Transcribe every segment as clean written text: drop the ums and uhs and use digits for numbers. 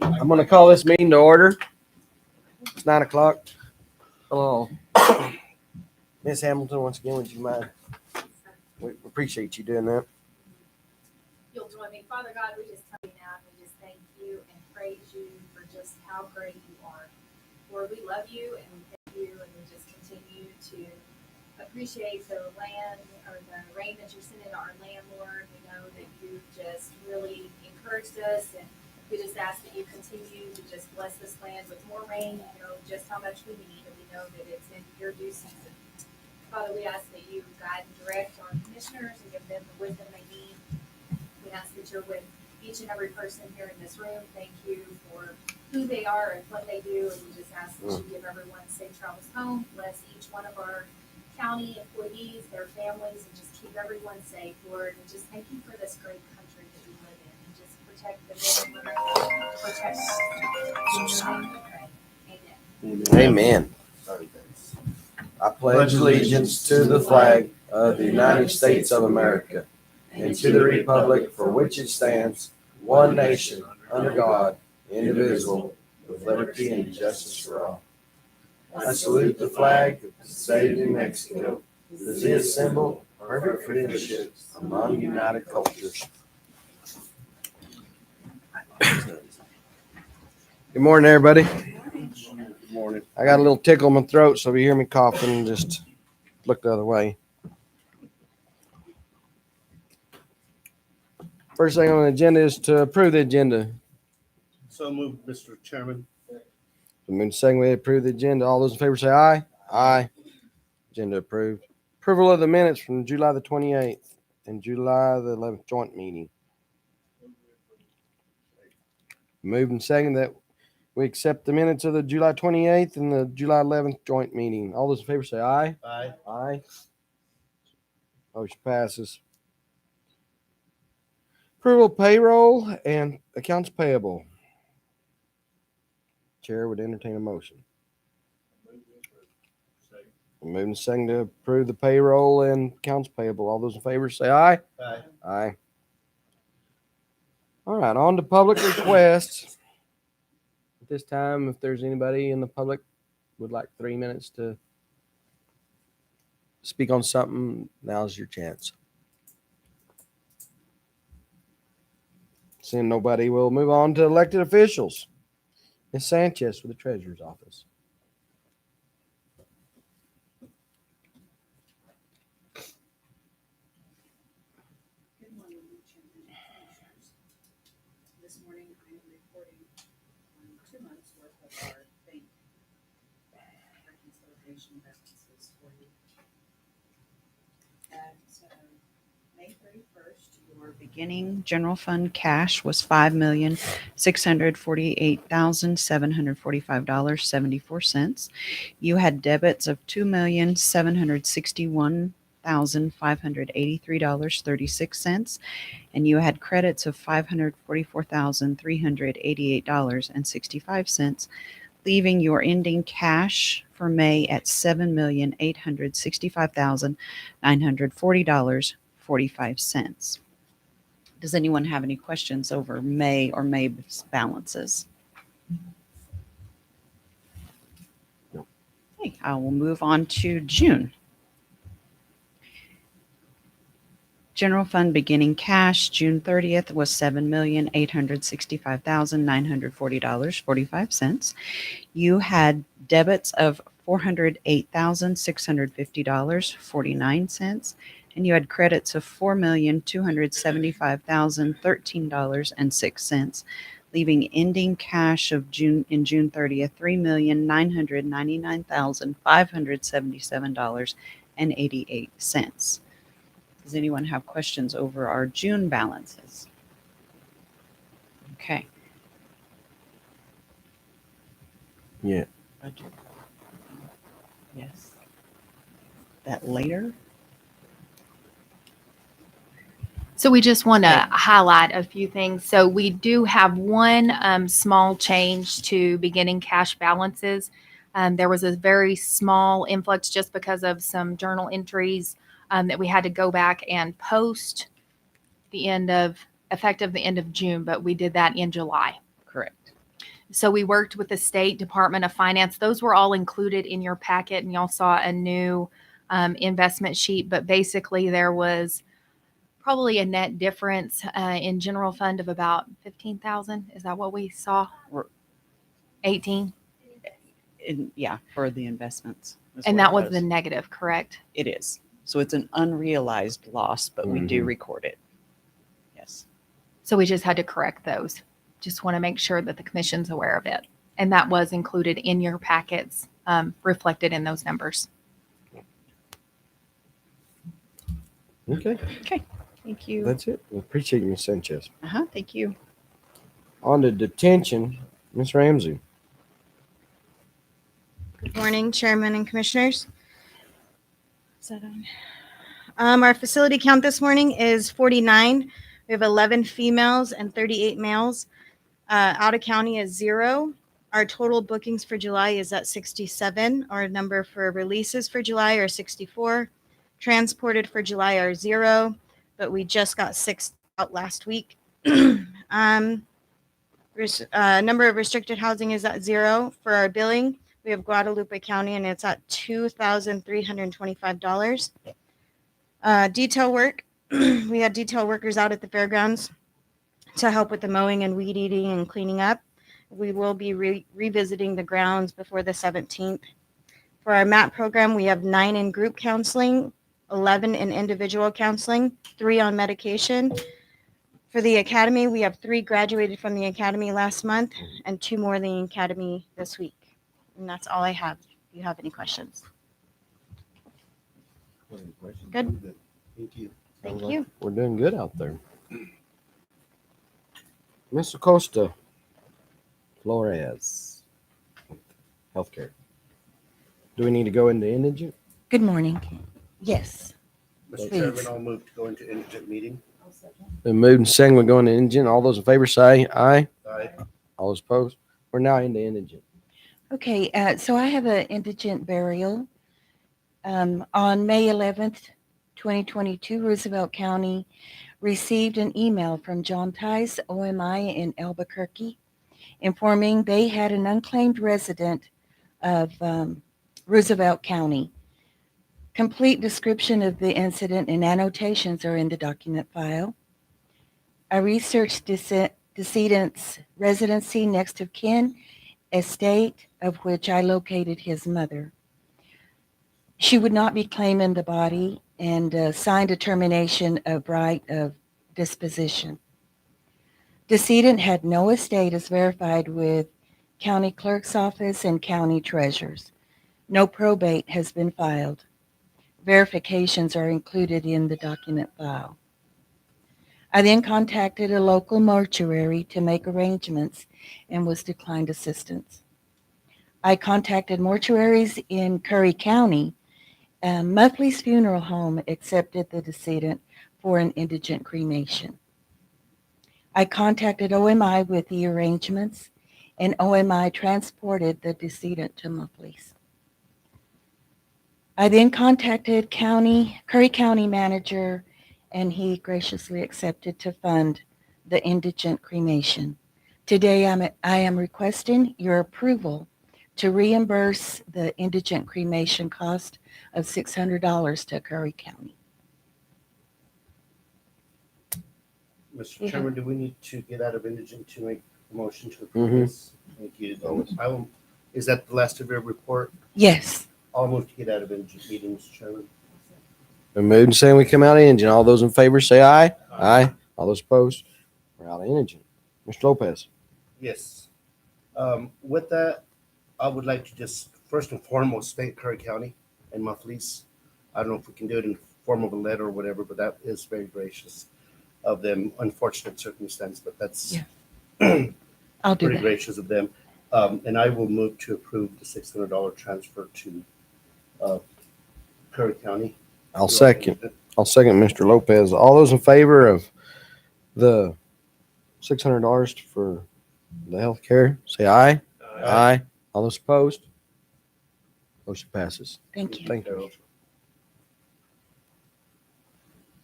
I'm going to call this meeting to order. It's 9 o'clock. Hello. Ms. Hamilton, once again, would you mind? We appreciate you doing that. You'll join me. Father God, we just come now and we just thank you and praise you for just how great you are. Lord, we love you and we thank you, and we just continue to appreciate the land or the rain that you're sending to our land, Lord. We know that you just really encouraged us, and we just ask that you continue to just bless this land with more rain. You know just how much we need, and we know that it's in your due season. Father, we ask that you guide and direct our commissioners and give them the wisdom they need. We ask that you're with each and every person here in this room. Thank you for who they are and what they do, and we just ask that you give everyone safe travels home. Bless each one of our county employees, their families, and just keep everyone safe, Lord. And just thank you for this great country that we live in, and just protect the men and women, protect us. In your name we pray. Amen. Amen. I pledge allegiance to the flag of the United States of America and to the republic for which it stands, one nation, under God, indivisible, with liberty and justice for all. I salute the flag of the state of New Mexico. This is a symbol of perfect friendship among united cultures. Good morning, everybody. Good morning. I got a little tickle in my throat, so if you hear me coughing, just look the other way. First thing on the agenda is to approve the agenda. So moved, Mr. Chairman. Second, we approve the agenda. All those in favor say aye. Aye. Agenda approved. Approval of the minutes from July the 28th and July the 11th joint meeting. Moved and second that we accept the minutes of the July 28th and the July 11th joint meeting. All those in favor say aye. Aye. Aye. Motion passes. Approval of payroll and accounts payable. Chair would entertain a motion. Moving second to approve the payroll and accounts payable. All those in favor say aye. Aye. Aye. All right, on to public requests. At this time, if there's anybody in the public would like 3 minutes to speak on something, now's your chance. Seeing nobody, we'll move on to elected officials. Ms. Sanchez with the Treasurer's Office. Good morning, Chairman and Commissioners. This morning I am reporting on 2 months' worth of our bank reconciliation balances for you. At May 31st, your beginning general fund cash was $5,648,745.74. You had debits of $2,761,583.36, and you had credits of $544,388.65, leaving your ending cash for May at $7,865,940.45. Does anyone have any questions over May or May's balances? Okay, I will move on to June. General fund beginning cash, June 30th, was $7,865,940.45. You had debits of $408,650.49, and you had credits of $4,275,013.06, leaving ending cash of June 30th, $3,999,577.88. Does anyone have questions over our June balances? Okay. Yeah. Yes. That later? So we just want to highlight a few things. So we do have one small change to beginning cash balances. There was a very small influx just because of some journal entries that we had to go back and post effective the end of June, but we did that in July. Correct. So we worked with the State Department of Finance. Those were all included in your packet, and y'all saw a new investment sheet. But basically, there was probably a net difference in general fund of about 15,000. Is that what we saw? We're- 18, Yeah, for the investments. is and what that it was the negative, correct? It is. So it's an unrealized loss, but we do Mhm. record it. Yes. So we just had to correct those. Just want to make sure that the commission's aware of it, and that was included in your packets, reflected in those numbers. Okay, Thank you. that's it. We appreciate you, Ms. Sanchez. Thank you. On to detention, Ms. Ramsey. Good morning, Chairman and Commissioners. Is that on? Our facility count this morning is 49. We have 11 females and 38 males. Out of county is 0. Our total bookings for July is at 67. Our number for releases for July are 64. Transported for July are 0, but we just got 6 out last week. Number of restricted housing is at 0. For our billing, we have Guadalupe County, and it's at $2,325. Detail work, we had detail workers out at the fairgrounds to help with the mowing and weed eating and cleaning up. We will be revisiting the grounds before the 17th. For our MAP program, we have 9 in group counseling, 11 in individual counseling, 3 on medication. For the academy, we have 3 graduated from the academy last month and 2 more in the academy this week. And that's all I have. If you have any questions. Good. Thank you. Thank you. We're doing good out there. Mr. Costa Flores, healthcare. Do we need to go into indigent? Good morning. Yes. Mr. Please. Chairman, I'll move to go into indigent meeting. Been moved and seconded, we go into indigent. All those in favor say aye. Aye. All those opposed? We're now into indigent. Okay, so I have an indigent burial. On May 11th, 2022, Roosevelt County received an email from John Tice, OMI in Albuquerque, informing they had an unclaimed resident of Roosevelt County. Complete description of the incident and annotations are in the document file. I researched decedent's residency, next of kin, estate, of which I located his mother. She would not be claiming the body and signed a termination of right of disposition. Decedent had no estate as verified with county clerk's office and county treasurers. No probate has been filed. Verifications are included in the document file. I then contacted a local mortuary to make arrangements and was declined assistance. I contacted mortuaries in Curry County. Muffley's Funeral Home accepted the decedent for an indigent cremation. I contacted OMI with the arrangements, and OMI transported the decedent to Muffley's. I then contacted Curry County manager, and he graciously accepted to fund the indigent cremation. Today, I am requesting your approval to reimburse the indigent cremation cost of $600 to Curry County. Mr. Chairman, do we need to get out of indigent to make a motion to approve Mhm. this? Thank you. Is that the last of your report? Yes. I'll move to get out of indigent meeting, Mr. Chairman. Been moved and saying we come out of indigent. All those in favor say aye. Aye. All those opposed? We're out of indigent. Mr. Lopez. Yes. With that, I would like to just first and foremost thank Curry County and Muffley's. I don't know if we can do it in the form of a letter or whatever, but that is very gracious of them. Unfortunate circumstance, but that's Yeah. I'll do pretty that. gracious of them. And I will move to approve the $600 transfer to Curry County. I'll second. I'll second Mr. Lopez. All those in favor of the $600 for the health care, say aye. Aye. All those opposed? Motion passes. Thank you. Thank you.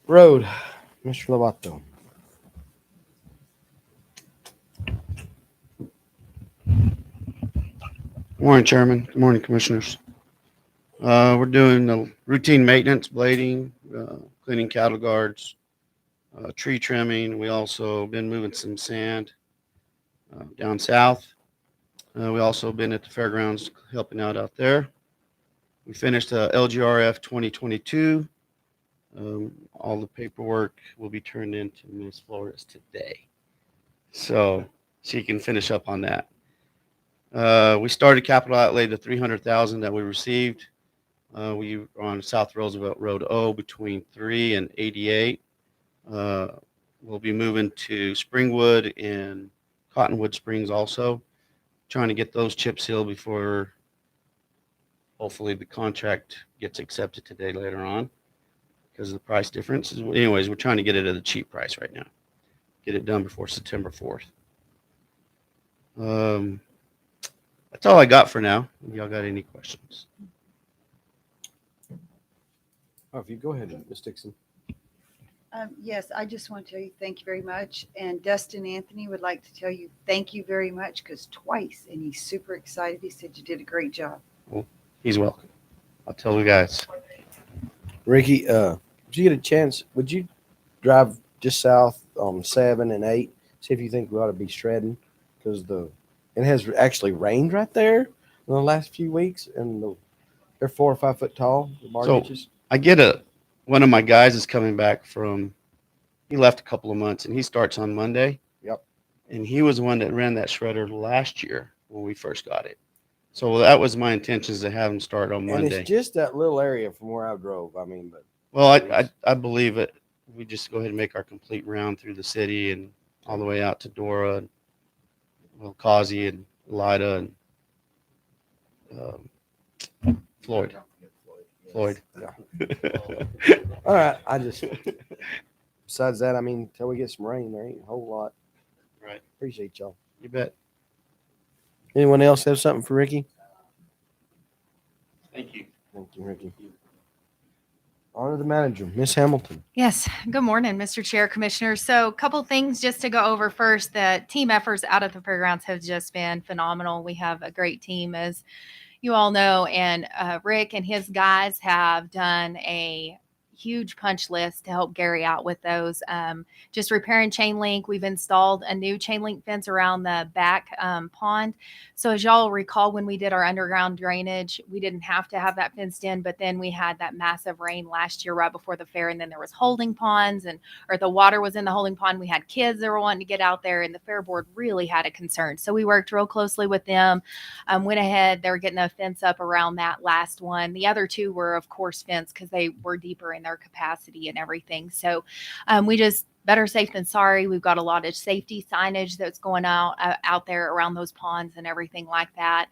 Road, Mr. Lovato. Morning, Chairman. Good morning, Commissioners. We're doing the routine maintenance, blading, cleaning cattle guards, tree trimming. We also been moving some sand down south. We also been at the fairgrounds helping out there. We finished LGRF 2022. All the paperwork will be turned into Ms. Flores today. So she can finish up on that. We started capital outlay the $300,000 that we received. We were on South Roosevelt Road O between 3 and 88. We'll be moving to Springwood and Cottonwood Springs also, trying to get those chip sealed before hopefully the contract gets accepted today later on because of the price difference. Anyways, we're trying to get it at a cheap price right now. Get it done before September 4th. That's all I got for now. Y'all got any questions? Oh, if you go ahead, Ms. Dixon. Yes, I just want to tell you thank you very much. And Dustin Anthony would like to tell you thank you very much because twice, and he's super excited. He said you did a great job. He's welcome. I'll tell you guys. Ricky, did you get a chance? Would you drive just south on 7 and 8? See if you think we ought to be shredding because it has actually rained right there in the last few weeks, and they're 4 or 5 foot tall. The bar So- ditches. I get one of my guys is coming back he left a couple of months and he starts on Monday. Yep. And he was the one that ran that shredder last year when we first got it. So that was my intention, is to have him start on And Monday. it's just that little area from where I drove. I mean, but Well, I believe it. We just go ahead and make our complete round through the city and all the way out to Dora and Causey and Lida and Floyd. yeah. All right. Besides that, I mean, until we get some rain, there ain't a whole lot. Right. Appreciate y'all. You bet. Anyone else have something for Ricky? Thank you. Thank you, Ricky. On to the manager, Miss Hamilton. Yes. Good morning, Mr. Chair, Commissioners. So a couple things just to go over first. The team efforts out at the fairgrounds have just been phenomenal. We have a great team, as you all know, and Rick and his guys have done a huge punch list to help Gary out with those. Just repairing chain link. We've installed a new chain link fence around the back pond. So as y'all recall, when we did our underground drainage, we didn't have to have that fenced in, but then we had that massive rain last year right before the fair. And then there was holding ponds or the water was in the holding pond. We had kids that were wanting to get out there, and the fair board really had a concern. So we worked real closely with them, went ahead. They were getting a fence up around that last one. The other two were, of course, fenced because they were deeper in their capacity and everything. So we just, better safe than sorry. We've got a lot of safety signage that's going out there around those ponds and everything like that.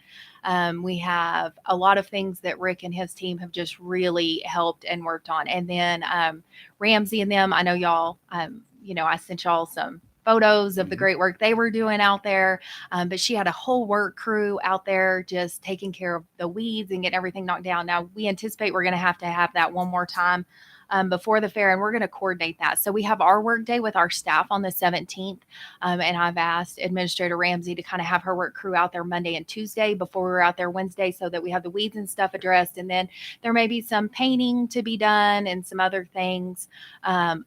We have a lot of things that Rick and his team have just really helped and worked on. And then Ramsey and them, I know y'all, I sent y'all some photos of the great work they were doing out there. But she had a whole work crew out there just taking care of the weeds and getting everything knocked down. Now we anticipate we're going to have that one more time before the fair, and we're going to coordinate that. So we have our work day with our staff on the 17th, and I've asked Administrator Ramsey to kind of have her work crew out there Monday and Tuesday before we're out there Wednesday, so that we have the weeds and stuff addressed. And then there may be some painting to be done and some other things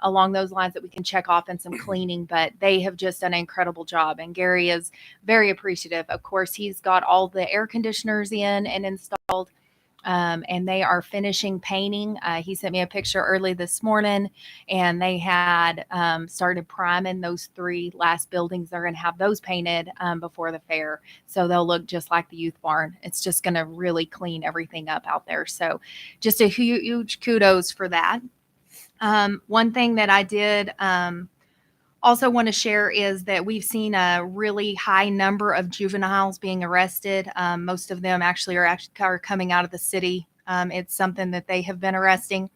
along those lines that we can check off, and some cleaning. But they have just done an incredible job, and Gary is very appreciative. Of course, he's got all the air conditioners in and installed. And they are finishing painting. He sent me a picture early this morning, and they had started priming those 3 last buildings. They're going to have those painted before the fair, so they'll look just like the youth barn. It's just going to really clean everything up out there. So just a huge kudos for that. One thing that I did also want to share is that we've seen a really high number of juveniles being arrested. Most of them actually are coming out of the city. It's something that they have been arresting.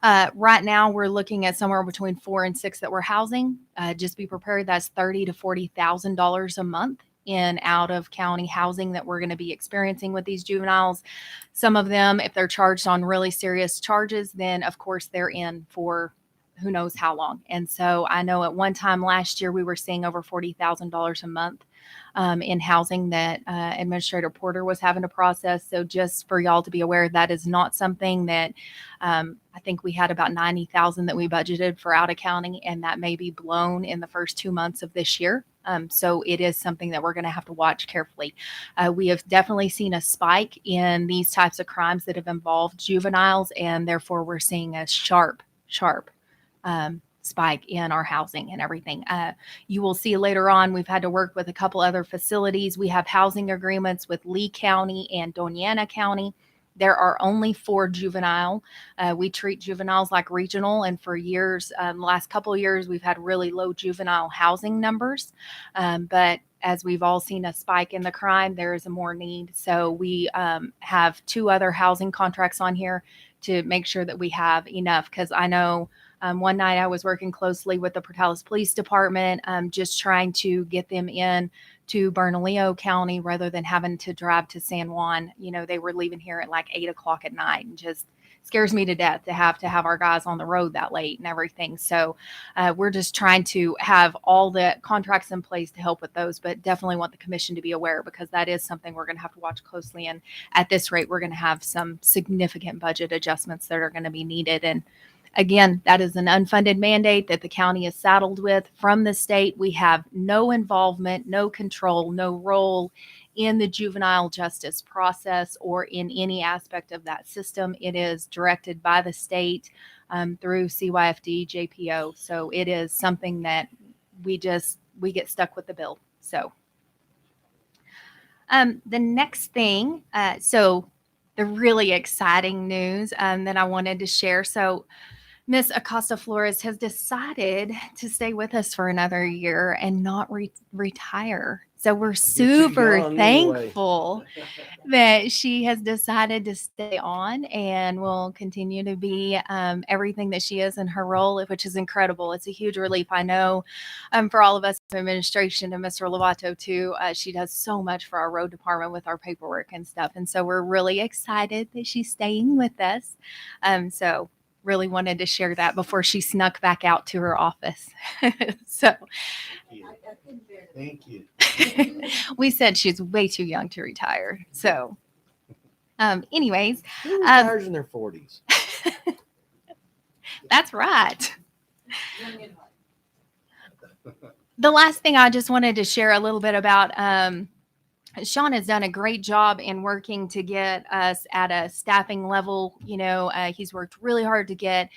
Right now, we're looking at somewhere between 4 and 6 that we're housing. Just be prepared. That's $30,000 to $40,000 a month in out of county housing that we're going to be experiencing with these juveniles. Some of them, if they're charged on really serious charges, then of course they're in for who knows how long. And so I know at one time last year we were seeing over $40,000 a month in housing that Administrator Porter was having to process. So just for y'all to be aware, that is not something that I think we had about 90,000 that we budgeted for out of county, and that may be blown in the first 2 months of this year. So it is something that we're going to have to watch carefully. We have definitely seen a spike in these types of crimes that have involved juveniles, and therefore we're seeing a sharp spike in our housing and everything. You will see later on, we've had to work with a couple other facilities. We have housing agreements with Lee County and Doña Ana County. There are only 4 juvenile. We treat juveniles like regional, and for years, the last couple of years, we've had really low juvenile housing numbers. But as we've all seen a spike in the crime, there is a more need. So we have 2 other housing contracts on here to make sure that we have enough, because I know one night I was working closely with the Portales Police Department, just trying to get them in to Bernalillo County rather than having to drive to San Juan. You know, they were leaving here at like 8 o'clock at night, and just scares me to death to have our guys on the road that late and everything. So we're just trying to have all the contracts in place to help with those, but definitely want the commission to be aware, because that is something we're going to have to watch closely. And at this rate, we're going to have some significant budget adjustments that are going to be needed. And again, that is an unfunded mandate that the county is saddled with from the state. We have no involvement, no control, no role in the juvenile justice process or in any aspect of that system. It is directed by the state through CYFD, JPO. So it is something that we get stuck with the bill. So the next thing, so the really exciting news that I wanted to share. So Miss Acosta Flores has decided to stay with us for another year and not retire. So we're super young anyway. thankful that she has decided to stay on and will continue to be everything that she is in her role, which is incredible. It's a huge relief. I know for all of us in administration and Mr. Lovato too, she does so much for our road department with our paperwork and stuff. And so we're really excited that she's staying with us. So really wanted to share that before she snuck back out to her office. So Thank you. we said she's way too young to retire. So anyways, Who retires in their 40s? that's right. The last thing I just wanted to share a little bit about, Sean has done a great job in working to get us at a staffing level. You know, he's worked really hard to get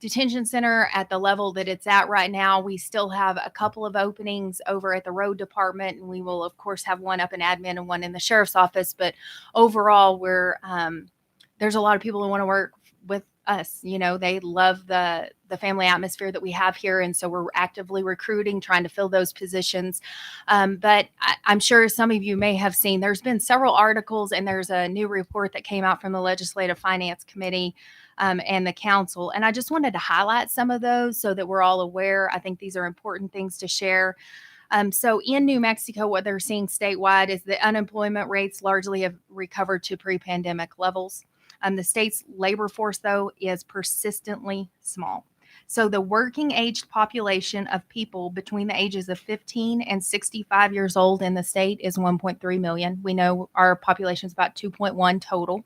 detention center at the level that it's at right now. We still have a couple of openings over at the road department, and we will of course have one up in admin and one in the sheriff's office. But overall, there's a lot of people who want to work with us. You know, they love the family atmosphere that we have here. And so we're actively recruiting, trying to fill those positions. But I'm sure some of you may have seen, there's been several articles, and there's a new report that came out from the Legislative Finance Committee and the council. And I just wanted to highlight some of those so that we're all aware. I think these are important things to share. So in New Mexico, what they're seeing statewide is the unemployment rates largely have recovered to pre-pandemic levels. The state's labor force, though, is persistently small. So the working aged population of people between the ages of 15 and 65 years old in the state is 1.3 million. We know our population is about 2.1 total.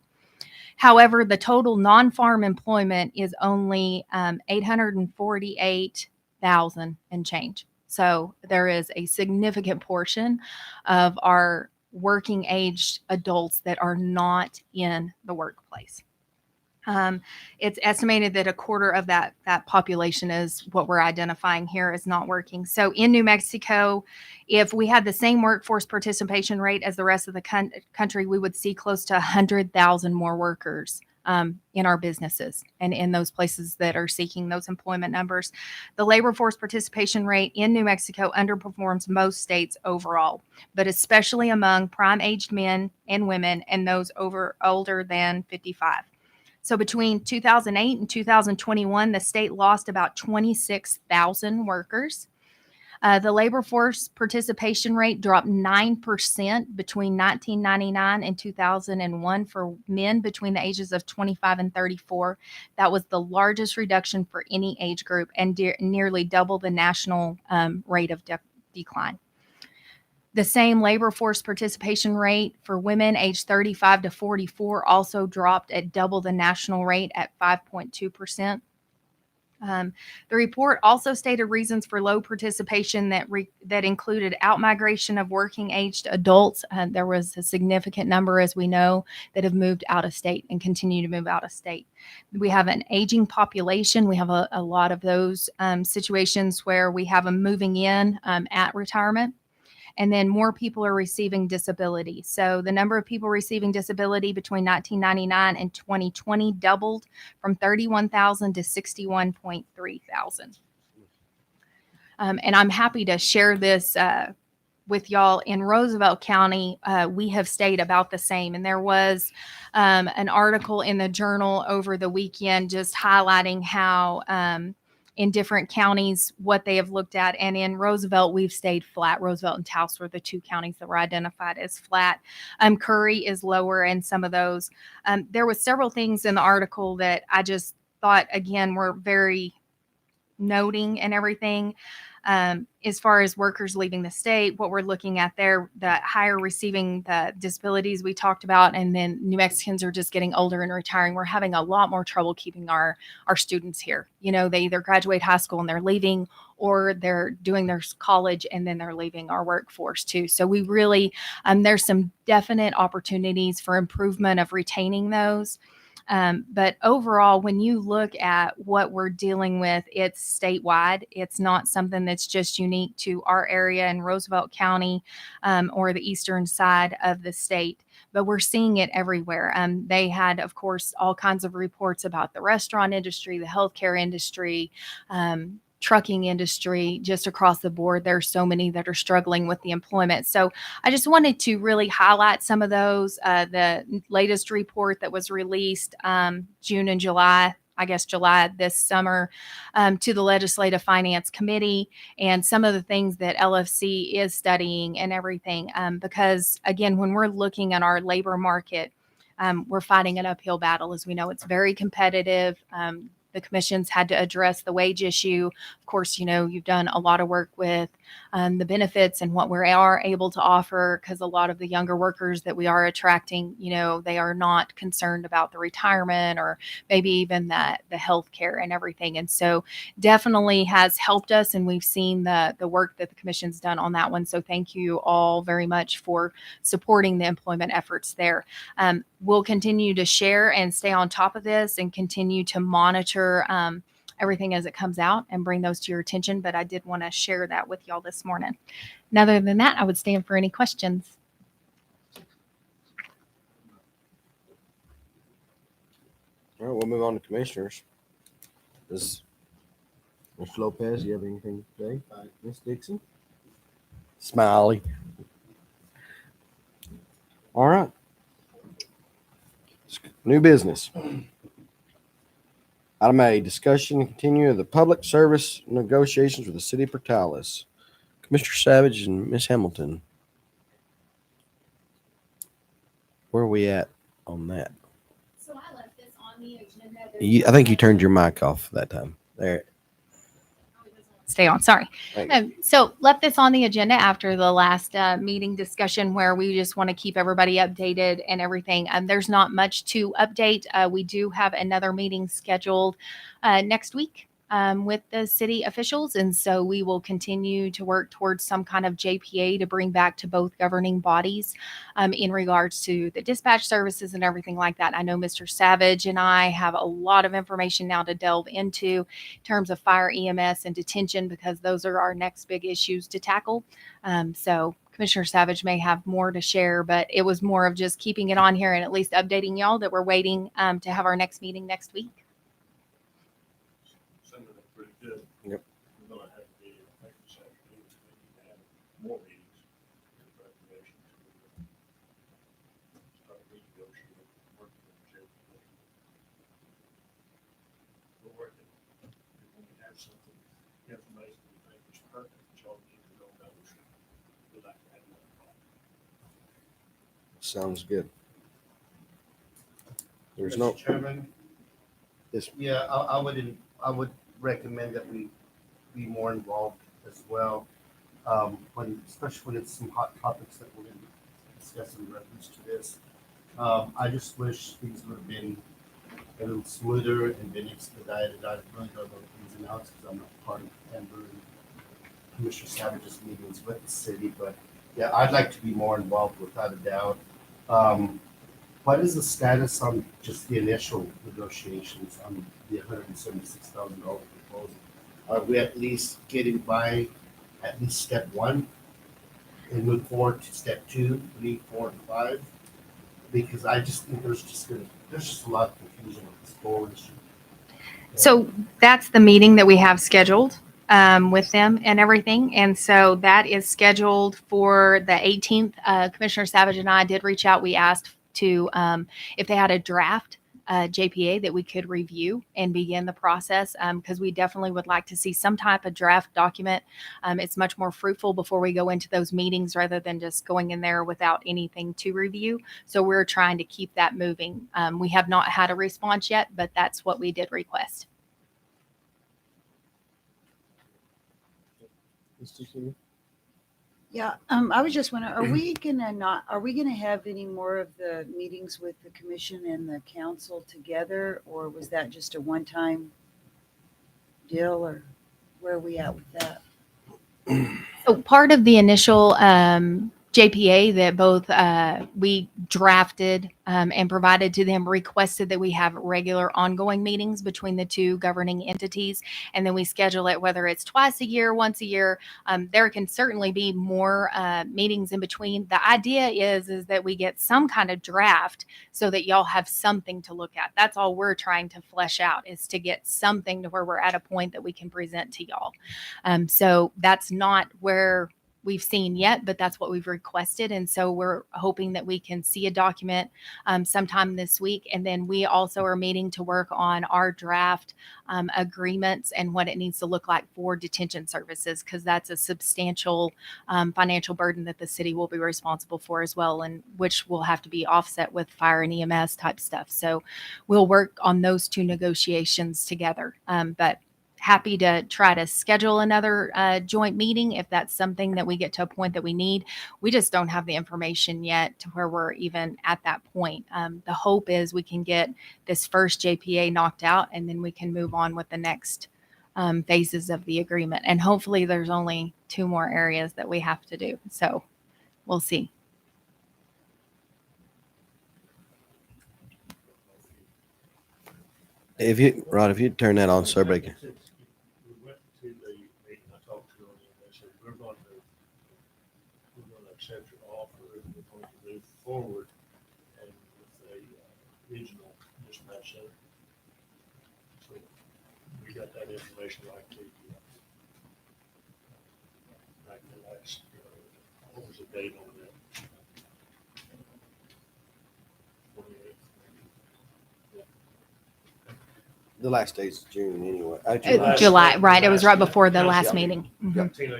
However, the total non-farm employment is only 848,000 and change. So there is a significant portion of our working age adults that are not in the workplace. It's estimated that a quarter of that population is what we're identifying here as not working. So in New Mexico, if we had the same workforce participation rate as the rest of the country, we would see close to 100,000 more workers in our businesses and in those places that are seeking those employment numbers. The labor force participation rate in New Mexico underperforms most states overall, but especially among prime-aged men and women and those older than 55. So between 2008 and 2021, the state lost about 26,000 workers. The labor force participation rate dropped 9% between 1999 and 2001 for men between the ages of 25 and 34. That was the largest reduction for any age group and nearly double the national rate of decline. The same labor force participation rate for women aged 35 to 44 also dropped at double the national rate at 5.2%. The report also stated reasons for low participation that included outmigration of working-aged adults. There was a significant number, as we know, that have moved out of state and continue to move out of state. We have an aging population. We have a lot of those situations where we have them moving in at retirement. And then more people are receiving disability. So the number of people receiving disability between 1999 and 2020 doubled from 31,000 to 61.3 thousand. And I'm happy to share this with y'all. In Roosevelt County, we have stayed about the same. And there was an article in the Journal over the weekend just highlighting how in different counties what they have looked at. And in Roosevelt, we've stayed flat. Roosevelt and Taos were the two counties that were identified as flat. Curry is lower in some of those. There was several things in the article that I just thought, again, were very noting and everything. As far as workers leaving the state, what we're looking at there, the higher receiving the disabilities we talked about, and then New Mexicans are just getting older and retiring. We're having a lot more trouble keeping our students here. You know, they either graduate high school and they're leaving, or they're doing their college and then they're leaving our workforce too. So we really, there's some definite opportunities for improvement of retaining those. But overall, when you look at what we're dealing with, it's statewide. It's not something that's just unique to our area in Roosevelt County or the eastern side of the state, but we're seeing it everywhere. They had, of course, all kinds of reports about the restaurant industry, the healthcare industry, trucking industry, just across the board. There are so many that are struggling with the employment. So I just wanted to really highlight some of those. The latest report that was released June and July, I guess July this summer, to the Legislative Finance Committee, and some of the things that LFC is studying and everything. Because again, when we're looking at our labor market, we're fighting an uphill battle. As we know, it's very competitive. The commission's had to address the wage issue. Of course, you know, you've done a lot of work with the benefits and what we are able to offer, because a lot of the younger workers that we are attracting, you know, they are not concerned about the retirement or maybe even the health care and everything. And so definitely has helped us, and we've seen the work that the commission's done on that one. So thank you all very much for supporting the employment efforts there. We'll continue to share and stay on top of this and continue to monitor everything as it comes out and bring those to your attention. But I did want to share that with y'all this morning. And other than that, I would stand for any questions. All right, we'll move on to commissioners. Mr. Lopez, you have anything to say? Ms. Dixon? Smiley. All right. New business. Item A, discussion and continue of the public service negotiations with the city of Portales. Commissioner Savage and Ms. Hamilton. Where are we at on that? So I left this on the agenda. I think you turned your mic off that time. There. Stay on, sorry. Thank you. So left this on the agenda after the last meeting discussion, where we just want to keep everybody updated and everything. There's not much to update. We do have another meeting scheduled next week with the city officials. And so we will continue to work towards some kind of JPA to bring back to both governing bodies in regards to the dispatch services and everything like that. I know Mr. Savage and I have a lot of information now to delve into in terms of fire, EMS, and detention, because those are our next big issues to tackle. So Commissioner Savage may have more to share, but it was more of just keeping it on here and at least updating y'all that we're waiting to have our next meeting next week. Pretty good. Yep. We're gonna have to be, I think, this afternoon, we need to have more meetings in preparation to start renegotiating, working with the sheriff. We're working. When we have something, information we think is pertinent, which all the Sounds good. There's no, Mr. Chairman? Yes. Yeah, I would recommend that we be more involved as well. Especially when it's some hot topics that we're going to discuss in reference to this. I just wish things would have been a little smoother and been expedited. I really don't know the ins and outs because I'm not part of Amber and Commissioner Savage's meetings with the city, but yeah, I'd like to be more involved without a doubt. What is the status on just the initial negotiations on the $176,000 proposal? Are we at least getting by at least step one and move forward to step 2, 3, 4, and 5? Because I just think there's just a lot of confusion with this whole issue. So that's the meeting that we have scheduled with them and everything. And so that is scheduled for the 18th. Commissioner Savage and I did reach out. We asked to if they had a draft JPA that we could review and begin the process, because we definitely would like to see some type of draft document. It's much more fruitful before we go into those meetings rather than just going in there without anything to review. So we're trying to keep that moving. We have not had a response yet, but that's what we did request. Yeah, I was just wondering, are we gonna have any more of the meetings with the commission and the council together? Or was that just a one-time deal, or where are we at with that? So part of the initial JPA that both we drafted and provided to them requested that we have regular ongoing meetings between the two governing entities, and then we schedule it whether it's twice a year, once a year. There can certainly be more meetings in between. The idea is that we get some kind of draft so that y'all have something to look at. That's all we're trying to flesh out, is to get something to where we're at a point that we can present to y'all. So that's not where we've seen yet, but that's what we've requested. And so we're hoping that we can see a document sometime this week. And then we also are meeting to work on our draft agreements and what it needs to look like for detention services, because that's a substantial financial burden that the city will be responsible for as well, and which will have to be offset with fire and EMS type stuff. So we'll work on those two negotiations together. But happy to try to schedule another joint meeting if that's something that we get to a point that we need. We just don't have the information yet to where we're even at that point. The hope is we can get this first JPA knocked out, and then we can move on with the next phases of the agreement. And hopefully there's only 2 more areas that we have to do. So we'll see. if you'd turn that on, sir, break it. We went to the meeting, I talked to them, and they said, we're going to accept your offer, and we're going to move forward and with a regional dispatch center. So we got that information like the last, what was the date on that? 28th. The last day's June anyway. July, right? It was right before the last meeting. Mhm. Tina,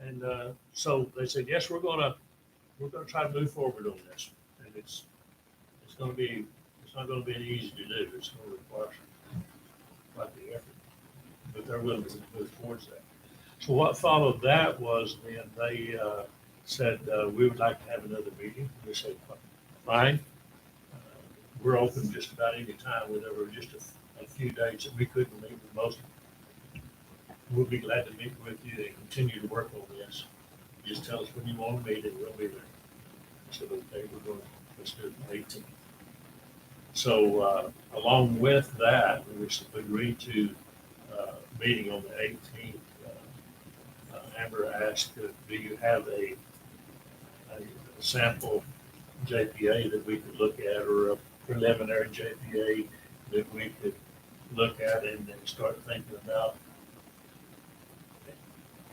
and so they said, yes, we're gonna try to move forward on this, and it's not gonna be easy to do. It's gonna require quite the effort, but they're willing to move towards that. So what followed that was then they said we would like to have another meeting. We said, fine. We're open just about any time, where there were just a few days that we couldn't meet with most. We'll be glad to meet with you and continue to work on this. Just tell us when you want to meet and we'll be there. So okay, let's do it the 18th. So along with that, we agreed to meeting on the 18th. Amber asked, do you have a sample JPA that we could look at, or a preliminary JPA that we could look at and then start thinking about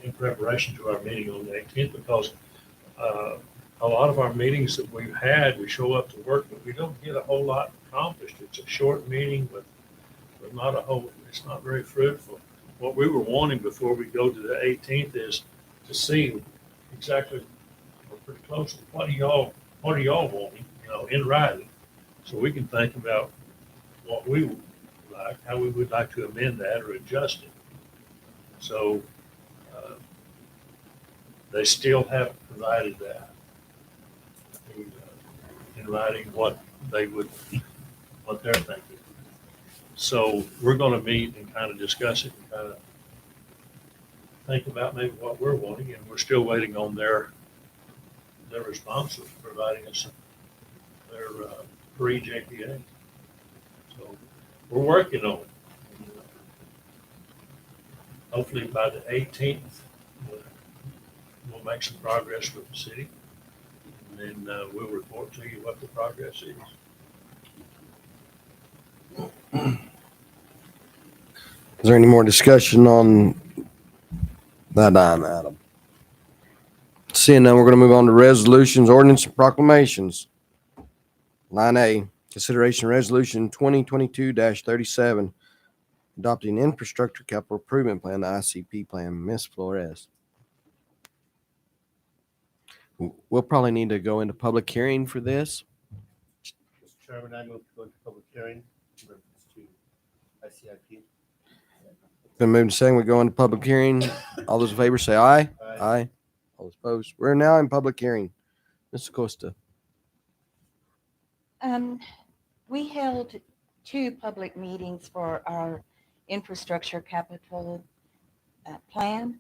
in preparation to our meeting on the 18th? Because a lot of our meetings that we've had, we show up to work, but we don't get a whole lot accomplished. It's a short meeting, but not a whole, it's not very fruitful. What we were wanting before we go to the 18th is to see exactly pretty close to what are y'all wanting, in writing, so we can think about what we would like, how we would like to amend that or adjust it. So, they still haven't provided that in writing what they're thinking. So we're gonna meet and kind of discuss it and kind of think about maybe what we're wanting, and we're still waiting on their response of providing us their pre-JPA. So we're working on it. Hopefully by the 18th, we'll make some progress with the city, and then we'll report to you what the progress is. Is there any more discussion on that item? Seeing none, we're going to move on to resolutions, ordinance, and proclamations. Line A, consideration resolution 2022-37, adopting infrastructure capital improvement plan, the ICP plan. Ms. Flores. We'll probably need to go into public hearing for this. Mr. Chairman, I move to go into public hearing in reference to ICIP. Been moved and seconded. We go into public hearing. All those in favor say aye. Aye. All those opposed. We're now in public hearing. Ms. Acosta. We held 2 public meetings for our infrastructure capital plan.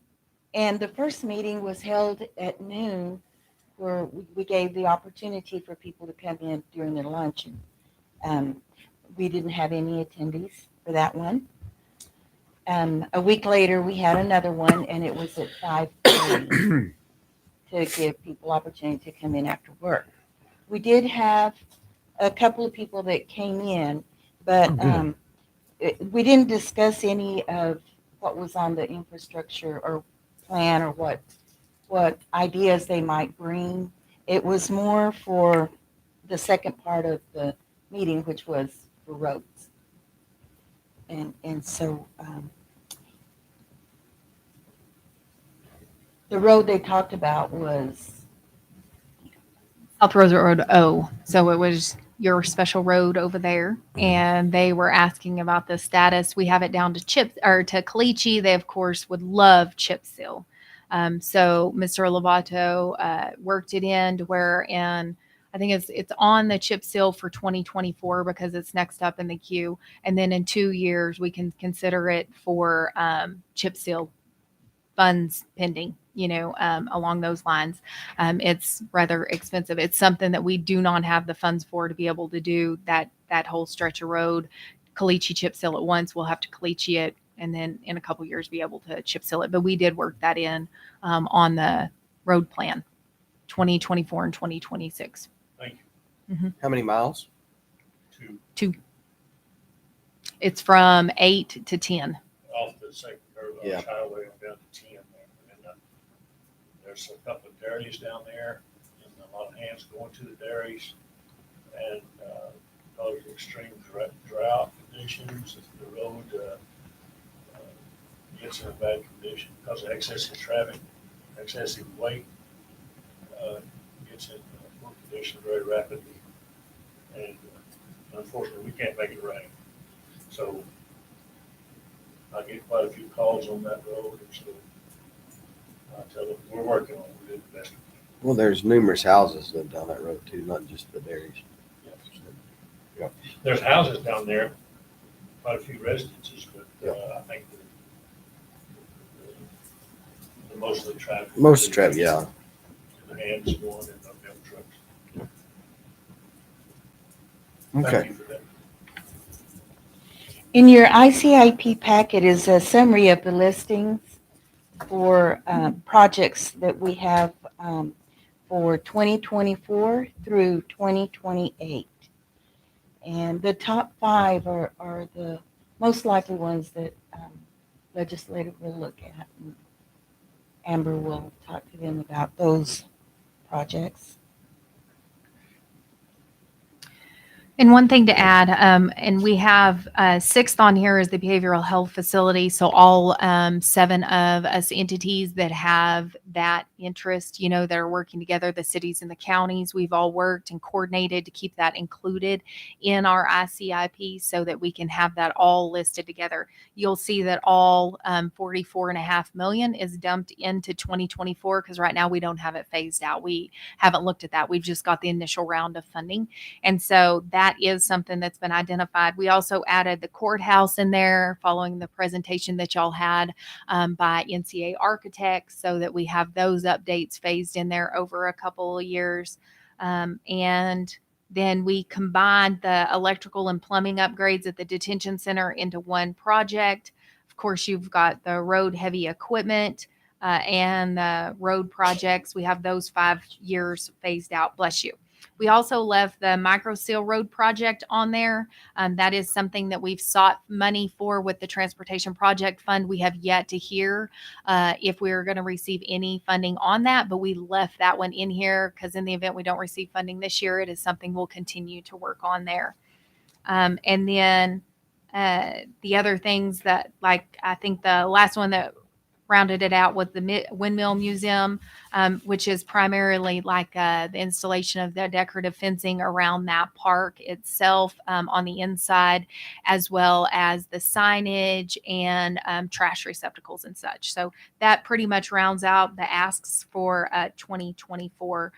And the first meeting was held at noon, where we gave the opportunity for people to come in during their lunch. We didn't have any attendees for that one. A week later, we had another one, and it was at 5:30 to give people opportunity to come in after work. We did have a couple of people that came in, but we didn't discuss any of what was on the infrastructure or plan or what ideas they might bring. It was more for the second part of the meeting, which was for roads. And so the road they talked about was South Rosa Road O. So it was your special road over there. And they were asking about the status. We have it down to Caliche. They, of course, would love chip seal. So Mr. Lovato worked it in to where I think it's on the chip seal for 2024 because it's next up in the queue. And then in 2 years, we can consider it for chip seal funds pending, along those lines. It's rather expensive. It's something that we do not have the funds for to be able to do that whole stretch of road. Caliche chip seal at once. We'll have to Caliche it and then in a couple years be able to chip seal it. But we did work that in on the road plan, 2024 and 2026. Thank Mm-hmm. How many miles? you. 2. It's from 8 to 10. Off the second curve on Yeah. the highway on down to 10 there. And there's a couple of dairies down there and a lot of hands going to the dairies. And because of extreme drought conditions, the road gets in a bad condition because of excessive traffic, excessive weight, gets in poor condition very rapidly. And unfortunately, we can't make it rain. So I get quite a few calls on that road, and so I tell them, we're working on it, we're doing the best we can. Well, there's numerous houses that down that road too, not just the dairies. There's houses down there, quite a few residences, but I think the most of the traffic. Most of the traffic, yeah. The hands going and the dump trucks. Okay. Thank you for that. in your ICIP packet is a summary of the listings for projects that we have for 2024 through 2028. And the top 5 are the most likely ones that legislative will look at. And Amber will talk to them about those projects. And one thing to add, and we have sixth on here is the behavioral health facility. So all 7 of us entities that have that interest, that are working together, the cities and the counties, we've all worked and coordinated to keep that included in our ICIP so that we can have that all listed together. You'll see that all 44.5 million is dumped into 2024 because right now we don't have it phased out. We haven't looked at that. We've just got the initial round of funding. And so that is something that's been identified. We also added the courthouse in there following the presentation that y'all had by NCA Architects so that we have those updates phased in there over a couple of years. And then we combined the electrical and plumbing upgrades at the detention center into one project. Of course, you've got the road heavy equipment and the road projects. We have those 5 years phased out. Bless you. We also left the micro seal road project on there. That is something that we've sought money for with the Transportation Project Fund. We have yet to hear if we're going to receive any funding on that, but we left that one in here because in the event we don't receive funding this year, it is something we'll continue to work on there. And then the other things that, like, I think the last one that rounded it out with the Windmill Museum, which is primarily like the installation of the decorative fencing around that park itself on the inside, as well as the signage and trash receptacles and such. So that pretty much rounds out the asks for 2024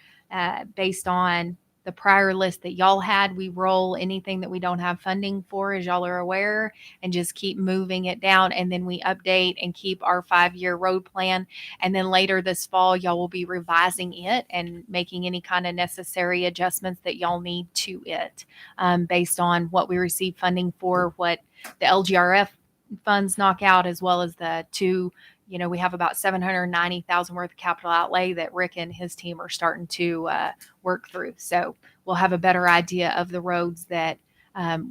based on the prior list that y'all had. We roll anything that we don't have funding for, as y'all are aware, and just keep moving it down. And then we update and keep our 5-year road plan. And then later this fall, y'all will be revising it and making any kind of necessary adjustments that y'all need to it based on what we receive funding for, what the LGRF funds knock out, as well as the 2. We have about $790,000 worth of capital outlay that Rick and his team are starting to work through. So we'll have a better idea of the roads that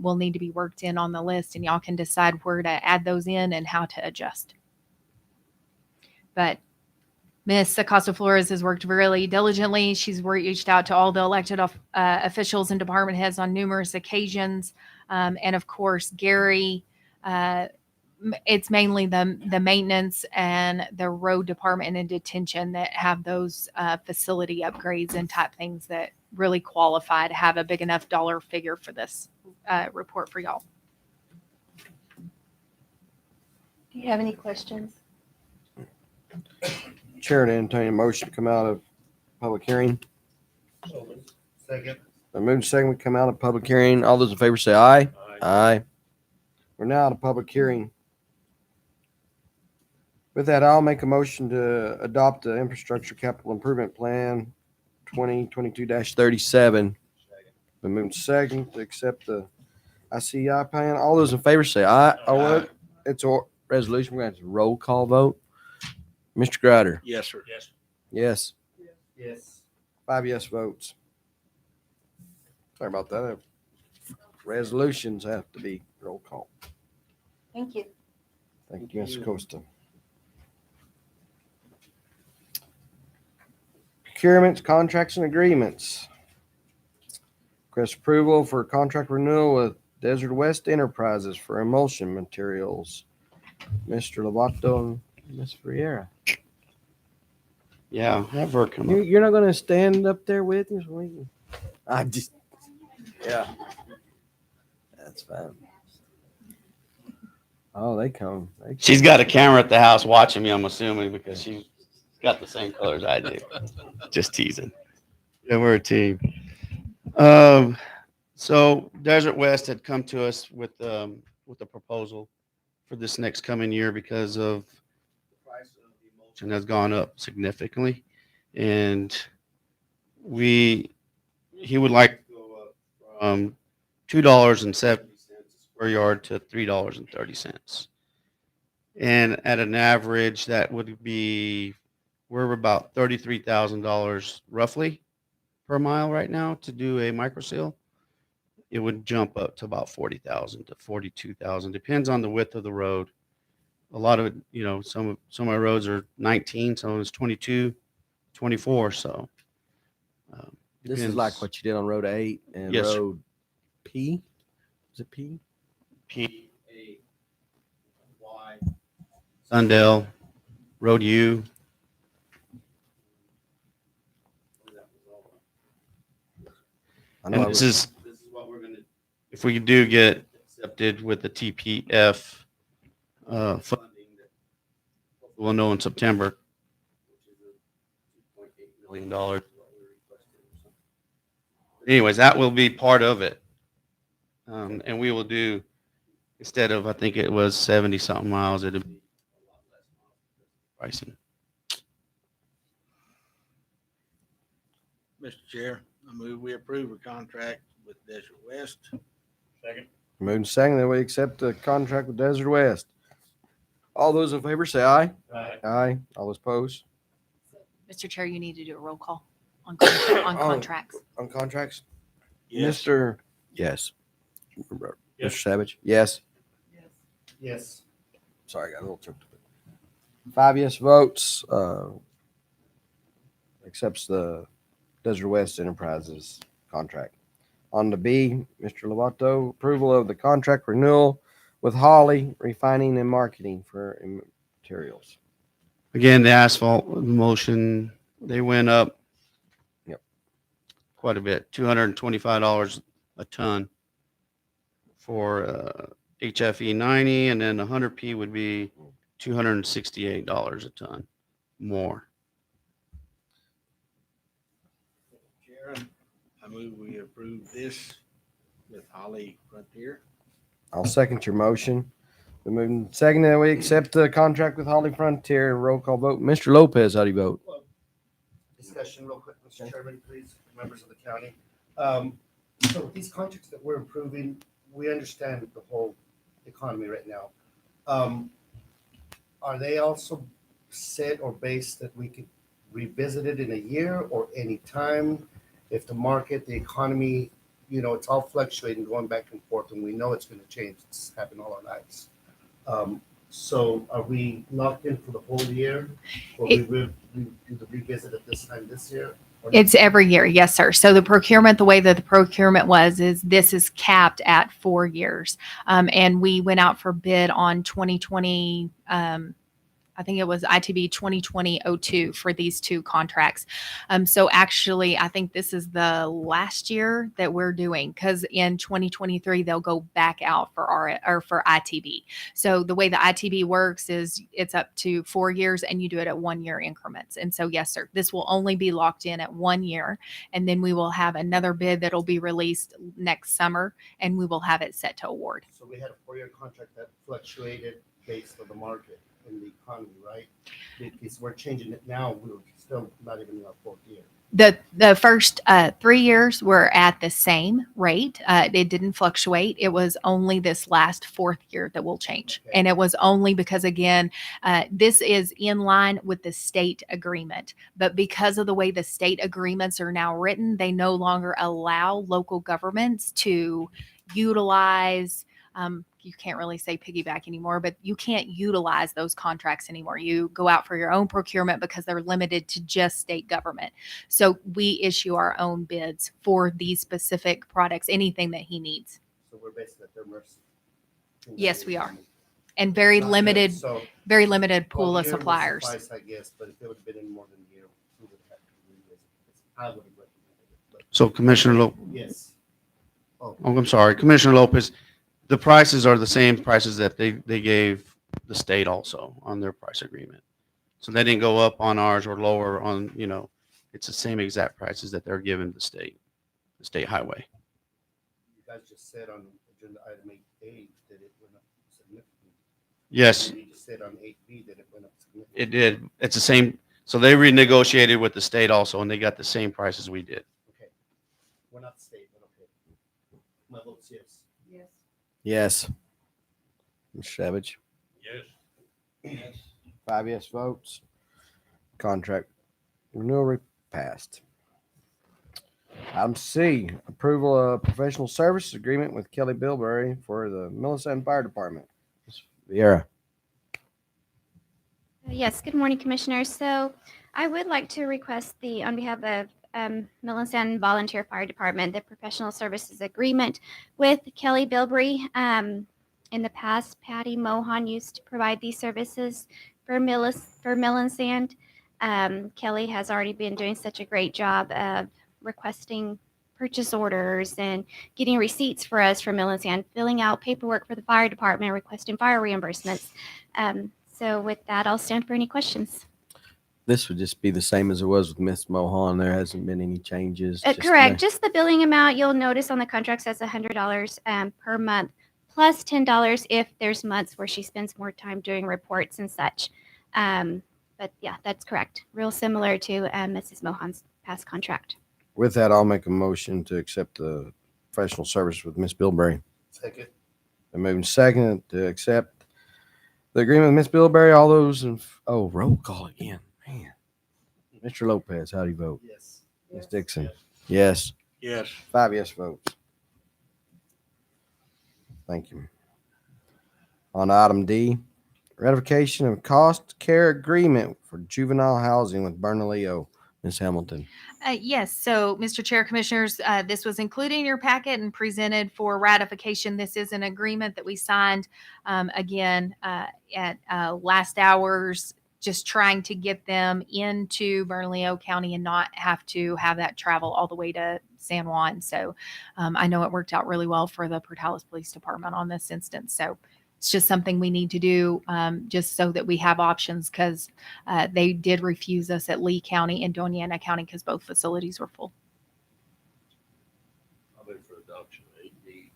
will need to be worked in on the list, and y'all can decide where to add those in and how to adjust. But Ms. Acosta Flores has worked really diligently. She's reached out to all the elected officials and department heads on numerous occasions. And of course, Gary, it's mainly the maintenance and the road department and detention that have those facility upgrades and type things that really qualify to have a big enough dollar figure for this report for y'all. Do you have any questions? Chair to entertain a motion to come out of public hearing. Second. The move second, we come out of public hearing. All those in favor say aye. Aye. We're now out of public hearing. With that, I'll make a motion to adopt the infrastructure capital improvement plan 2022-37. The move second to accept the ICI plan. All those in favor say aye. Oh, it's a resolution. We're going to have to roll call vote. Mr. Grider. Yes, sir. Yes. Yes. Yes. 5 yes votes. Sorry about that. Resolutions have to be roll call. Thank you. Thank you, Ms. Costa. Procurements, contracts, and agreements. Request approval for contract renewal with Desert West Enterprises for emulsion materials. Mr. Lovato and Ms. Ferreira. Yeah, have her come up. You're not going to stand up there with me? I just, yeah. That's fine. Oh, they come. She's got a camera at the house watching me, I'm assuming, because she's got the same colors I do. Just teasing. Yeah, we're a team. So Desert West had come to us with a proposal for this next coming year because of the price of the emulsion has gone up significantly, and he would like to go up from $2.70 per yard to $3.30, and at an average that would be we're about $33,000 roughly per mile right now to do a micro seal. It would jump up to about 40,000 to 42,000, depends on the width of the road. A lot of it, some of my roads are 19, some of it's 22, 24. So this is like what you did on Road 8 and Yes, sir. Road P? Is it P? PAY, Sundell, Road U. I know And this is what we're gonna, if we do get accepted with the TPF funding, that we'll know in September, which is $2.8 million. Anyways, that will be part of it. And we will do, instead of, I think it was 70 something miles, it'll be a lot less pricing. Mr. Chair, I move we approve a contract with Desert West. Second. Moving second that we accept the contract with Desert West. All those in favor say aye. Aye. Aye. All those opposed? Mr. Chair, you need to do a roll call on on Oh. contracts. On contracts? Yes. Mr. Yes. Yes. Mr. Savage? Yes. Yes. Sorry, I got a little tripped. 5 yes votes, accepts the Desert West Enterprises contract. On to B, Mr. Lovato, approval of the contract renewal with Holly Refining and Marketing for materials. Again, the asphalt motion, they went up. Yep. Quite a bit, $225 a ton for HFE 90, and then 100P would be $268 a ton more. Chair, I move we approve this with Holly Frontier. I'll second your motion. The moving second that we accept the contract with Holly Frontier. Roll call vote. Mr. Lopez, how do you vote? Discussion real quick, Mr. Chairman, please, members of the county. So these contracts that we're improving, we understand the whole economy right now. Are they also set or based that we could revisit it in a year or any time? If the market, the economy, it's all fluctuating, going back and forth, and we know it's going to change. It's happened all our lives. So are we locked in for the whole year? Or we do the revisit at this time this year? Or It's every year, yes, sir. So the procurement, the way that the procurement is this is capped at 4 years. And we went out for bid on 2020, I think it was ITB 2020-02 for these two contracts. So actually, I think this is the last year that we're doing, because in 2023 they'll go back out for for ITB. So the way the ITB works is it's up to 4 years, and you do it at 1 year increments. And so yes, sir, this will only be locked in at 1 year, and then we will have another bid that'll be released next summer, and we will have it set to award. So we had a 4-year contract that fluctuated based on the market in the economy, right? Because we're changing it now, we're still not even in our 4th year. The first 3 years were at the same rate. It didn't fluctuate. It was only this last 4th year that will change. Okay. And it was only because, again, this is in line with the state agreement. But because of the way the state agreements are now written, they no longer allow local governments to utilize you can't really say piggyback anymore, but you can't utilize those contracts anymore. You go out for your own procurement because they're limited to just state government. So we issue our own bids for these specific products, anything that he needs. So we're basically at their mercy. Yes, we are. And very Not good. limited, So, very limited pool well, of a year would suppliers. suffice, I guess, but if it would have been in more than a year, we would have had to revisit this. I would have recommended it, but So Commissioner yes. Oh, I'm sorry, Commissioner Lopez, the prices are the same prices that they gave the state also on their price agreement. So they didn't go up on ours or lower on, it's the same exact prices that they're giving the state highway. you guys just said on agenda item 8A that it went up significantly. Yes, And you just said on 8B that it went up significantly. it did. It's the same. So they renegotiated with the state also, and they got the same prices we did. Okay. We're not state, but okay. My vote's yes. Yes. Yes. Mr. Savage? Yes. 5 yes votes. Contract renewal passed. Item C, approval of professional services agreement with Kelly Bilberry for the Millicent Fire Department. Ms. Vieira. Yes, good morning, Commissioners. So I would like to request on behalf of Millicent Volunteer Fire Department the professional services agreement with Kelly Bilbrey. In the past, Patty Mohan used to provide these services for Millicent. Kelly has already been doing such a great job of requesting purchase orders and getting receipts for us from Millicent, filling out paperwork for the fire department, requesting fire reimbursements. So with that, I'll stand for any questions. This would just be the same as it was with Miss Mohan. There hasn't been any changes. Correct. Just the billing amount, you'll notice on the contract says $100 per month, plus $10 if there's months where she spends more time doing reports and such. But yeah, that's correct. Real similar to Mrs. Mohan's past contract. With that, I'll make a motion to accept the professional service with Miss Bilberry. Second. And moving second to accept the agreement with Miss Bilberry. All those roll call again. Man. Mr. Lopez, how do you vote? Yes. Ms. Dixon? Yes. Yes. 5 yes votes. Thank you. On item D, ratification of cost care agreement for juvenile housing with Bernalillo. Ms. Hamilton. Yes. So, Mr. Chair, Commissioners, this was included in your packet and presented for ratification. This is an agreement that we signed again at last hours, just trying to get them into Bernalillo County and not have to have that travel all the way to San Juan. So I know it worked out really well for the Portales Police Department on this instance. So it's just something we need to do just so that we have options, because they did refuse us at Lee County and Doña Ana County because both facilities were full. I'll move for adoption of 8B.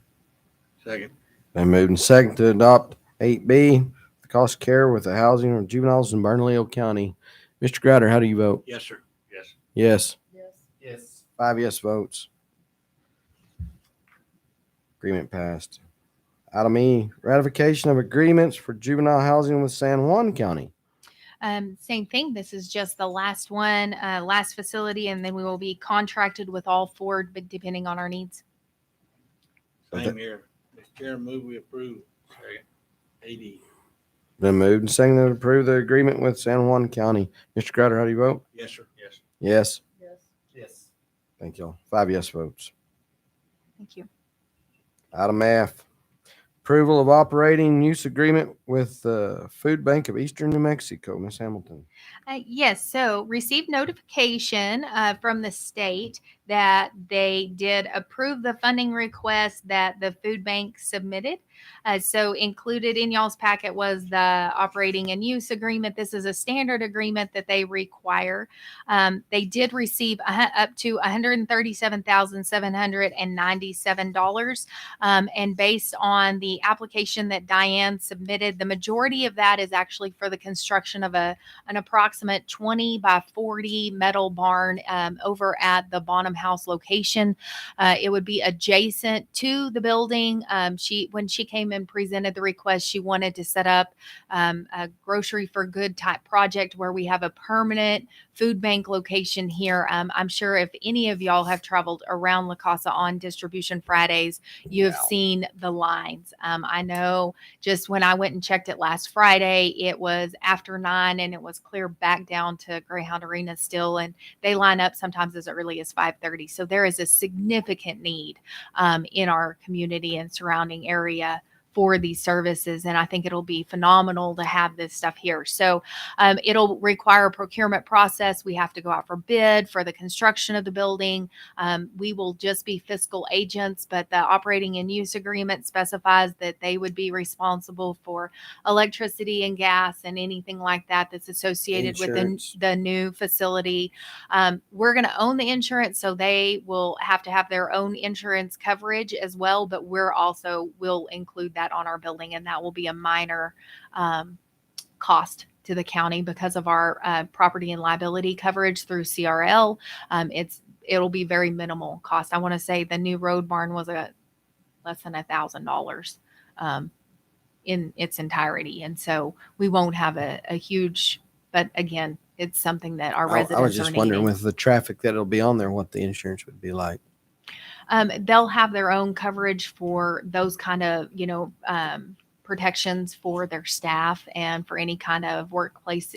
Second. Been moved and second to adopt 8B, the cost care with the housing of juveniles in Bernalillo County. Mr. Grouder, how do you vote? Yes, sir. Yes. Yes. Yes. 5 yes votes. Agreement passed. Item E, ratification of agreements for juvenile housing with San Juan County. Same thing. This is just the last one, last facility, and then we will be contracted with all four, but depending on our needs. Same here. Mr. Chair, move we approve. Second. AD. Been moved and seconded to approve the agreement with San Juan County. Mr. Crowder, how do you vote? Yes, sir. Yes. Yes. Yes. Thank you. 5 yes votes. Thank you. Item F, approval of operating use agreement with the Food Bank of Eastern New Mexico. Ms. Hamilton. Yes, so received notification from the state that they did approve the funding request that the food bank submitted. So included in y'all's packet was the operating and use agreement. This is a standard agreement that they require. They did receive up to $137,797. And based on the application that Diane submitted, the majority of that is actually for the construction of an approximate 20 by 40 metal barn over at the Bonham House location. It would be adjacent to the building. When she came and presented the request, she wanted to set up a grocery for good type project where we have a permanent food bank location here. I'm sure if any of y'all have traveled around La Casa on Distribution Fridays, you have seen the lines. I know just when I went and checked it last Friday, it was after 9 and it was clear back down to Greyhound Arena still, and they line up sometimes as early as 5:30. So there is a significant need in our community and surrounding area for these services. And I think it'll be phenomenal to have this stuff here. So it'll require a procurement process. We have to go out for bid for the construction of the building. We will just be fiscal agents, but the operating and use agreement specifies that they would be responsible for electricity and gas and anything like that that's associated Insurance. with the new facility. We're going to own the insurance, so they will have to have their own insurance coverage as well, but we're also will include that on our building, and that will be a minor cost to the county because of our property and liability coverage through CRL. It'll be very minimal cost. I want to say the new road barn was less than $1,000 in its entirety, and so we won't have a huge. But again, it's something that our residents I was just are wondering needing. with the traffic that'll be on there, what the insurance would be like. They'll have their own coverage for those kind of, protections for their staff and for any kind of workplace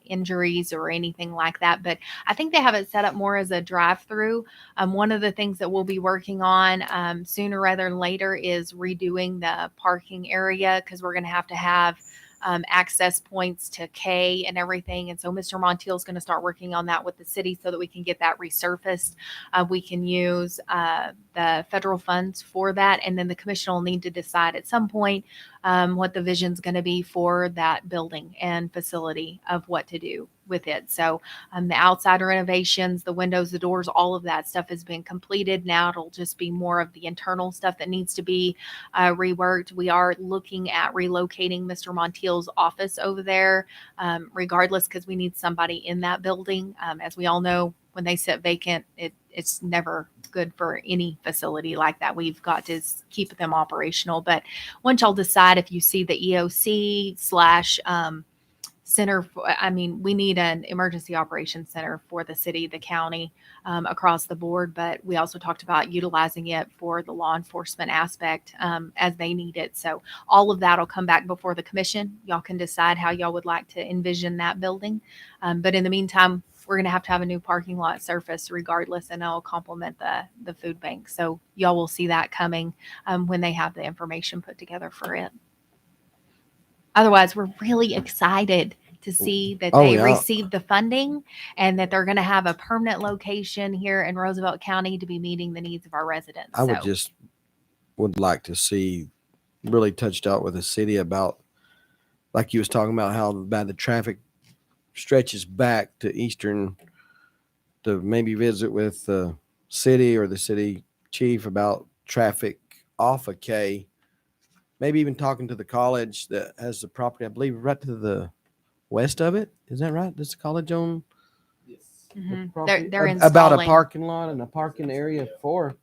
injuries or anything like that. But I think they have it set up more as a drive-through. One of the things that we'll be working on sooner rather than later is redoing the parking area, because we're going to have access points to K and everything. And so Mr. Montiel is going to start working on that with the city so that we can get that resurfaced. We can use the federal funds for that. And then the commission will need to decide at some point what the vision is going to be for that building and facility of what to do with it. So the outside renovations, the windows, the doors, all of that stuff has been completed. Now it'll just be more of the internal stuff that needs to be reworked. We are looking at relocating Mr. Montiel's office over there, regardless, because we need somebody in that building. As we all know, when they sit vacant, it's never good for any facility like that. We've got to keep them operational. But once y'all decide, if you see the EOC / center, we need an emergency operations center for the city, the county, across the board. But we also talked about utilizing it for the law enforcement aspect as they need it. So all of that will come back before the commission. Y'all can decide how y'all would like to envision that building. But in the meantime, we're going to have a new parking lot surface regardless, and it'll complement the food bank. So y'all will see that coming when they have the information put together for it. Otherwise, we're really excited to see that they received the funding and that they're going to have a permanent location here in Roosevelt County to be meeting the needs of our residents. I would like to see really touched out with the city about, like you was talking about, how bad the traffic stretches back to Eastern, to maybe visit with the city or the city chief about traffic off of K. Maybe even talking to the college that has the property, I believe, right to the west of it. Is that right? Does the college own? Yes. They're About a installing. parking lot and a parking area for,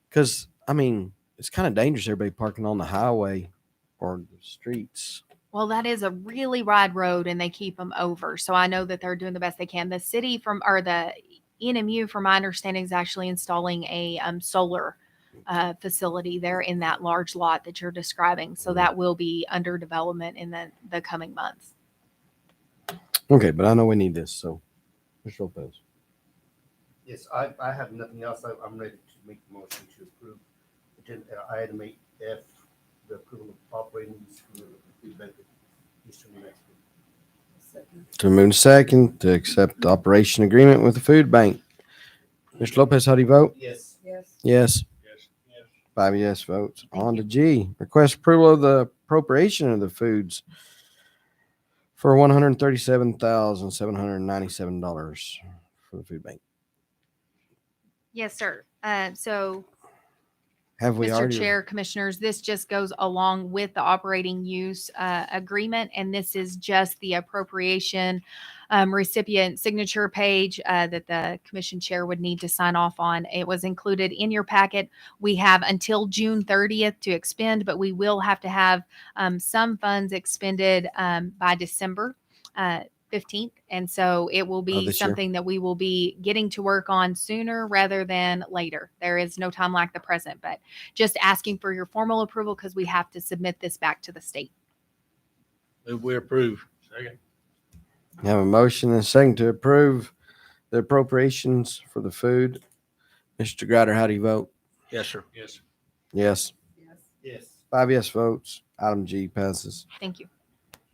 because it's kind of dangerous, everybody parking on the highway or the streets. Well, that is a really wide road and they keep them over. So I know that they're doing the best they can. The city the NMU, from my understanding, is actually installing a solar facility there in that large lot that you're describing. So that will be under development in the coming months. Okay, but I know we need this, so Mr. Lopez. Yes, I have nothing else. I'm ready to make the motion to approve item 8F, the approval of operating use for the food bank of Eastern New Mexico. To move second to accept the operation agreement with the food bank. Mr. Lopez, how do you vote? Yes. Yes. Yes. 5 yes votes. On to G. Request approval of the appropriation of the foods for $137,797 for the food bank. Yes, sir. So Have we Mr. already? Chair, Commissioners, this just goes along with the operating use agreement, and this is just the appropriation recipient signature page that the Commission Chair would need to sign off on. It was included in your packet. We have until June 30th to expend, but we will have to have some funds expended by December 15th. And so it will be this year. something that we will be getting to work on sooner rather than later. There is no time like the present, but just asking for your formal approval because we have to submit this back to the state. Move we approve. Second. Have a motion and a second to approve the appropriations for the food. Mr. Greider, how do you vote? Yes, sir. Yes. Yes. Yes. 5 yes votes. Item G passes. Thank you.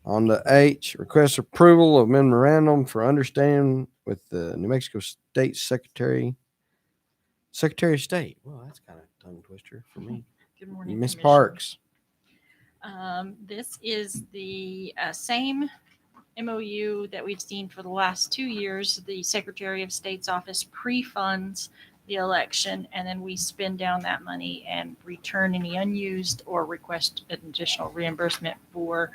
On to H, request approval of memorandum for understanding with the New Mexico State Secretary of State. Well, that's kind of a tongue twister for me. Good morning, Ms. Commissioners. Parks. This is the same MOU that we've seen for the last 2 years. The Secretary of State's office pre-funds the election, and then we spend down that money and return any unused or request an additional reimbursement for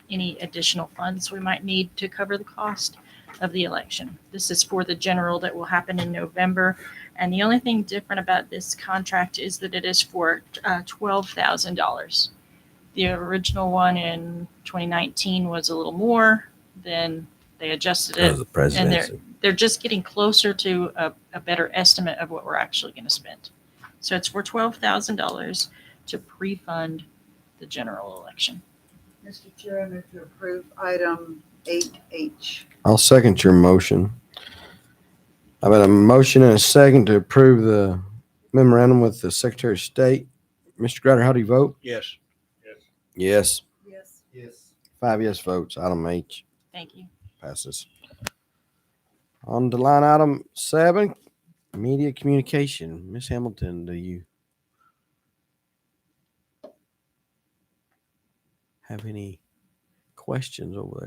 any additional funds we might need to cover the cost of the election. This is for the general that will happen in November. And the only thing different about this contract is that it is for $12,000. The original one in 2019 was a little more. Then they adjusted it. The presidency. And they're just getting closer to a better estimate of what we're actually going to spend. So it's for $12,000 to pre-fund the general election. Mr. Chair, I move to approve item 8H. I'll second your motion. I've got a motion and a second to approve the memorandum with the Secretary of State. Mr. Greider, how do you vote? Yes. Yes. Yes. Yes. 5 yes votes. Item H Thank you. passes. On to line item 7, media communication. Ms. Hamilton, do you have any questions over there?